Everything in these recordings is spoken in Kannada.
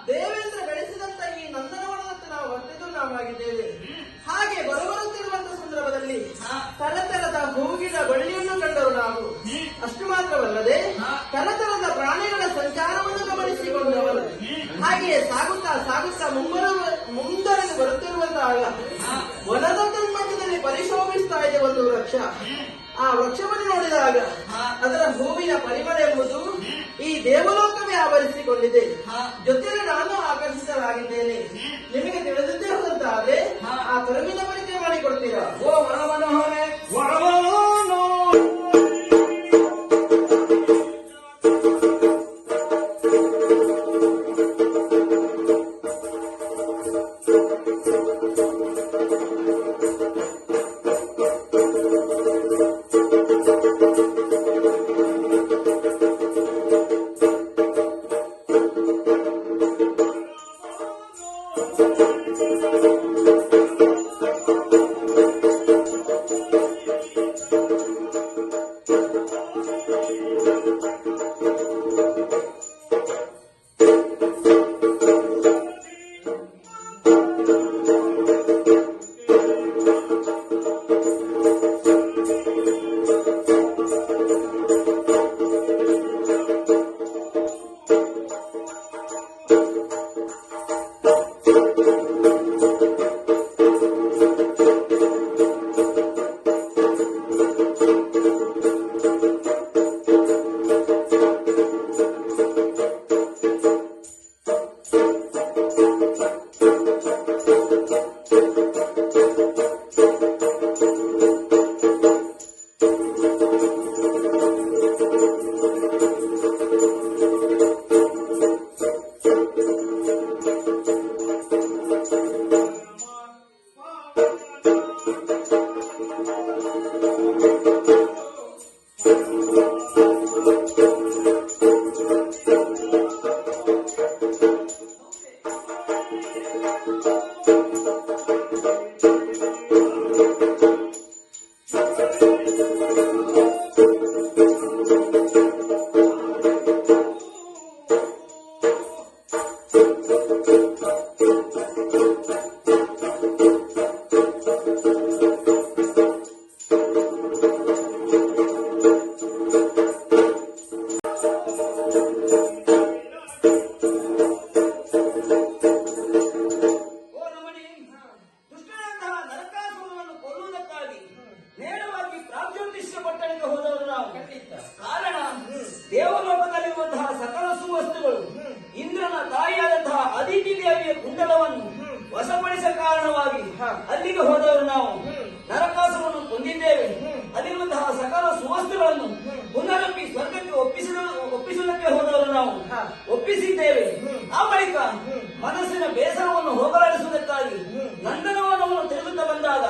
ದೇವೇಂದ್ರ ಬೆಳೆಸಿದಂತ ಈ ನಂದನವನದಂತೆ ನಾವು ವರ್ತಿದುಳ್ಳವಾಗಿದ್ದೇವೆ. ಹಾಗೆ ಬರುತ್ತಿರುವಂತಹ ಸಂದರ್ಭದಲ್ಲಿ ತರತರದ ಹೂಗಿನ ಬಳ್ಳಿಯನ್ನು ಕಂಡರು ನಾವು. ಅಷ್ಟು ಮಾತ್ರವಲ್ಲದೆ ತರತರದ ಪ್ರಾಣಿಗಳ ಸಂಚಾರವನ್ನು ಗಮನಿಸಿಕೊಂಡವರು. ಹಾಗೆಯೇ ಸಾಗುತ್ತಾ ಸಾಗುತ್ತಾ ಮುಂದರೆಗೆ ಬರುತ್ತಿರುವಂತಹ ವನದ ಮಧ್ಯದಲ್ಲಿ ಪರಿಶೋಭಿಸ್ತಾ ಇದೆ ಒಂದು ವೃಕ್ಷ. ಆ ವೃಕ್ಷವನ್ನು ನೋಡಿದಾಗ ಅದರ ಹೂವಿನ ಪರಿಮಳ ಎಂಬುದು ಈ ದೇವಲೋಕವೇ ಆವರಿಸಿಕೊಂಡಿದೆ. ಜೊತೆಗೆ ನಾನು ಆಕರ್ಷಿತರಾಗಿದ್ದೇನೆ. ನಿಮಗೆ ತಿಳಿದಂತೆ ಹೋದಂತಾದ್ರೆ ಆ ಕರುವಿನ ಪರಿಚಯ ಮಾಡಿಕೊಡ್ತೀರಾ? ಓ ವರಮನೋಹರೇ, ಕಾರಣ ದೇವಲೋಕದಲ್ಲಿರುವಂತಹ ಸಕಲ ಸುವಸ್ತುಗಳು ಇಂದ್ರನ ತಾಯಿಯಾದಂತಹ ಅದಿತಿ ದೇವಿಯ ಕುಂಡಲವನ್ನು ವಶಪಡಿಸ ಕಾರಣವಾಗಿ ಅಲ್ಲಿಗೆ ಹೋದವರು ನಾವು. ನರಕಾಸುರನ್ನು ಕೊಂದಿದ್ದೇವೆ. ಅಲ್ಲಿರುವಂತಹ ಸಕಲ ಸುವಸ್ತುಗಳನ್ನು ಪುನರಪ್ಪಿ ಸ್ವರ್ಗಕ್ಕೆ ಒಪ್ಪಿಸುವುದಕ್ಕೆ ಹೋದವರು ನಾವು ಒಪ್ಪಿಸಿದ್ದೇವೆ. ಆ ಬಳಿಕ ಮನಸ್ಸಿನ ಬೇಸರವನ್ನು ಹೋಗಲಾಡಿಸುವುದಕ್ಕಾಗಿ ನಂದನವನವನ್ನು ತಿರುಗುತ್ತಾ ಬಂದಾಗ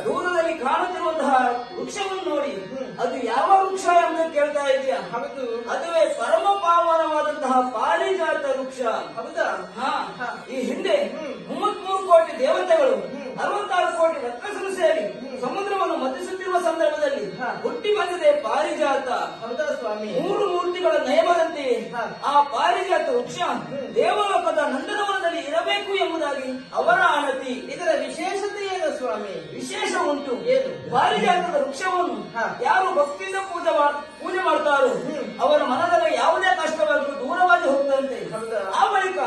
ದೂರದಲ್ಲಿ ಕಾಣುತ್ತಿರುವಂತಹ ವೃಕ್ಷವನ್ನು ನೋಡಿ ಅದು ಯಾವ ವೃಕ್ಷ ಎಂದು ಕೇಳ್ತಾ ಇದೆಯಾ? ಅದುವೇ ಪರಮ ಪಾವನವಾದಂತಹ ಪಾರಿಜಾತ ವೃಕ್ಷ. ಹೌದಾ? ಈ ಹಿಂದೆ 33 ಕೋಟಿ ದೇವತೆಗಳು 66 ಕೋಟಿ ರಕ್ಕಸರು ಸೇರಿ ಸಮುದ್ರವನ್ನು ಮತಿಸುತ್ತಿರುವ ಸಂದರ್ಭದಲ್ಲಿ ಹುಟ್ಟಿ ಬಂದಿದೆ ಪಾರಿಜಾತ. ಹೌದಾ ಸ್ವಾಮಿ? 3 ಮೂರ್ತಿಗಳ ನಯಮದಂತೆ ಆ ಪಾರಿಜಾತ ವೃಕ್ಷ ದೇವಲೋಕದ ನಂದನವನದಲ್ಲಿ ಇರಬೇಕು ಎಂಬುದಾಗಿ ಅವರ ಆಣತಿ. ಇದರ ವಿಶೇಷತೆ ಏನು ಸ್ವಾಮಿ? ವಿಶೇಷ ಉಂಟು. ಏನು? ಪಾರಿಜಾತದ ವೃಕ್ಷವನ್ನು ಯಾರು ಭಕ್ತಿಯಿಂದ ಪೂಜೆ ಮಾಡ್ತಾರೋ ಅವರ ಮನದಲ್ಲಿ ಯಾವುದೇ ಕಷ್ಟವಾದರೂ ದೂರವಾಗಿ ಹೋಗುತ್ತಂತೆ. ಆ ಬಳಿಕ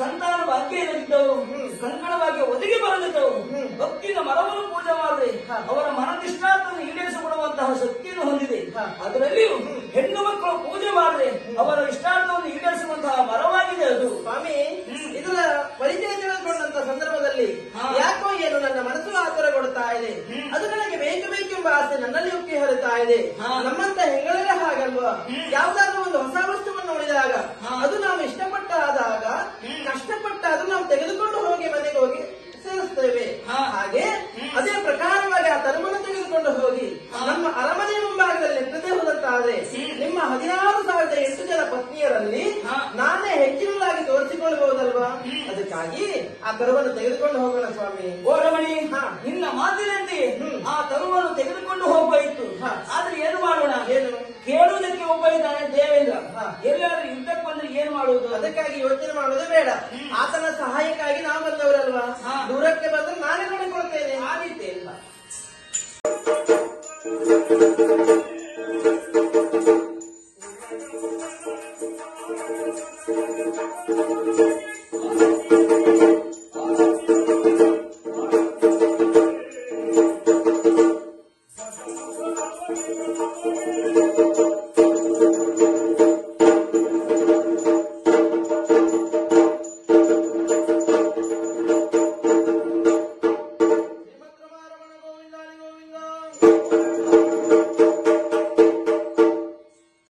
ಸಂತಾನ ಭಾಗ್ಯ ಇಲ್ಲದಿದ್ದವರು ಕಂಕಣವಾಗಿ ಒದಗಿ ಬರಲಿದ್ದವರು ಭಕ್ತಿಯಿಂದ ಮರವನ್ನು ಪೂಜೆ ಮಾಡಿದ್ರೆ ಅವರ ಮನದಿಷ್ಟಾರ್ಥವನ್ನು ಈಡೇರಿಸಿಕೊಡುವಂತಹ ಶಕ್ತಿಯನ್ನು ಹೊಂದಿದೆ. ಅದರಲ್ಲಿಯೂ ಹೆಣ್ಣು ಮಕ್ಕಳು ಪೂಜೆ ಮಾಡಿದ್ರೆ ಅವರ ಇಷ್ಟಾರ್ಥವನ್ನು ಈಡೇರಿಸುವಂತಹ ಮರವಾಗಿದೆ ಅದು. ಸ್ವಾಮಿ, ಇದರ ಪರಿಚಯ ತಿಳಿದುಕೊಂಡಂತ ಸಂದರ್ಭದಲ್ಲಿ ಯಾಕೋ ಏನು ನನ್ನ ಮನಸ್ಸು ಆತುರಗೊಳ್ತಾ ಇದೆ. ಅದು ನನಗೆ ಬೇಕೆಂಬ ಆಸೆ ನನ್ನಲ್ಲಿ ಉಕ್ಕಿ ಹರಿತಾ ಇದೆ. ನಮ್ಮಂತ ಹೆಂಗಳೇ ಹಾಗಲ್ವಾ, ಯಾವ್ದಾದ್ರು ಒಂದು ಹೊಸ ವಸ್ತುವನ್ನು ನೋಡಿದಾಗ ಅದು ನಾವು ಇಷ್ಟಪಟ್ಟಾದಾಗ ಕಷ್ಟಪಟ್ಟ ಅದು ನಾವು ತೆಗೆದುಕೊಂಡು ಹೋಗಿ ಮನೆಗೆ ಹೋಗಿ ಸೇರಿಸ್ತೇವೆ. ಹಾಗೆ ಅದೇ ಪ್ರಕಾರವಾಗಿ ಆ ತರುವನ್ನು ತೆಗೆದುಕೊಂಡು ಹೋಗಿ ನಮ್ಮ ಅರಮನೆ ಮುಂಭಾಗದಲ್ಲಿ ನೆಟ್ಟದೆ ಹೋದಂತಾದ್ರೆ ನಿಮ್ಮ 16,008 ಜನ ಪತ್ನಿಯರಲ್ಲಿ ನಾನೇ ಹೆಚ್ಚಿನದಾಗಿ ತೋರಿಸಿಕೊಳ್ಳಬಹುದಲ್ವಾ? ಅದಕ್ಕಾಗಿ ಆ ತರುವನ್ನು ತೆಗೆದುಕೊಂಡು ಹೋಗೋಣ ಸ್ವಾಮಿ. ಓ ರಮಣಿ, ನಿನ್ನ ಮಾತಿನಂತೆ ಆ ತರುವನ್ನು ತೆಗೆದುಕೊಂಡು ಹೋಗಬೇಕು. ಆದ್ರೆ ಏನು ಮಾಡೋಣ? ಏನು ಕೇಳುವುದಕ್ಕೆ ಒಬ್ಬ ಇದ್ದಾನೆ, ದೇವೇಂದ್ರ. ಎಲ್ಲಾದ್ರೂ ಯುದ್ಧಕ್ಕೆ ಬಂದ್ರೆ ಏನ್ ಮಾಡುವುದು? ಅದಕ್ಕಾಗಿ ಯೋಚನೆ ಮಾಡುವುದು ಬೇಡ. ಆತನ ಸಹಾಯಕ್ಕಾಗಿ ನಾವು ಬಂದವರಲ್ವಾ, ದೂರಕ್ಕೆ ಬಂದ್ರೆ ನಾನೇ ನೋಡಿಕೊಳ್ತೇನೆ. ಆ ರೀತಿ ಇಲ್ಲ.